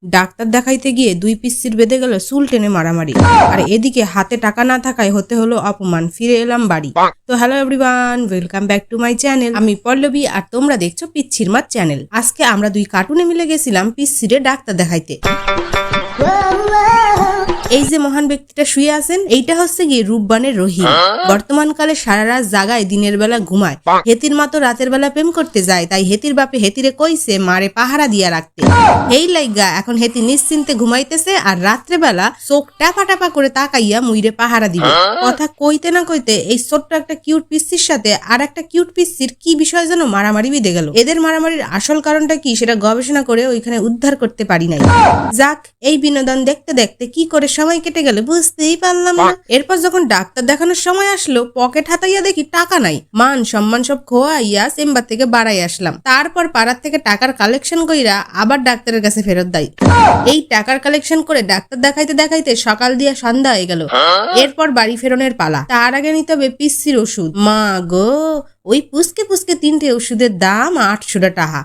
Doctor দেখাইতে গিয়ে দুই পিসির বেঁধে গেল চুল টেনে মারামারি। আর এদিকে হাতে টাকা না থাকায় হতে হলো অপমান। ফিরে এলাম বাড়ি। তো hello everyone, welcome back to my channel. আমি পল্লবী আর তোমরা দেখছো পিচ্ছির মার চ্যানেল। আজকে আমরা দুই কার্টুনে মিলে গেছিলাম পিচ্ছিরে ডাক্তার দেখাইতে। এই যে মহান ব্যক্তিটা শুয়ে আছেন, এইটা হচ্ছে গিয়ে রূপবানের রহিম। বর্তমানকালে সারা রাত জাগায়, দিনের বেলা ঘুমায়। হেতির মা তো রাতের বেলা প্রেম করতে যায়, তাই হেতির বাপে হেতিরে কইছে মারে পাহারা দিয়া রাখতে। এই লাইগা এখন হেতি নিশ্চিন্তে ঘুমাইতেছে, আর রাত্রে বেলা চোখ টাপা টাপা করে তাকাইয়া মুইরে পাহারা দিবে। কথা কইতে না কইতে এই ছোট্ট একটা কিউট পিচ্ছির সাথে আর একটা কিউট পিচ্ছির কি বিষয় যেন মারামারি বিঁধে গেল। এদের মারামারির আসল কারণটা কি সেটা গবেষণা করে ওইখানে উদ্ধার করতে পারি নাই। যাক, এই বিনোদন দেখতে দেখতে কি করে সময় কেটে গেল বুঝতেই পারলাম না। এরপর যখন ডাক্তার দেখানোর সময় আসলো, পকেট হাতাইয়া দেখি টাকা নাই। মান সম্মান সব খোয়াইয়া চেম্বার থেকে বাড়াই আসলাম। তারপর পাড়ার থেকে টাকার কালেকশন কইরা আবার ডাক্তারের কাছে ফেরত দেয়। এই টাকার কালেকশন করে ডাক্তার দেখাইতে দেখাইতে সকাল দিয়া সন্ধ্যা হয়ে গেল। এরপর বাড়ি ফেরনের পালা। তার আগে নিতে হবে পিচ্ছির ওষুধ। মা গো, ওই পুচকে পুচকে 3টে ওষুধের দাম 800 টাকা।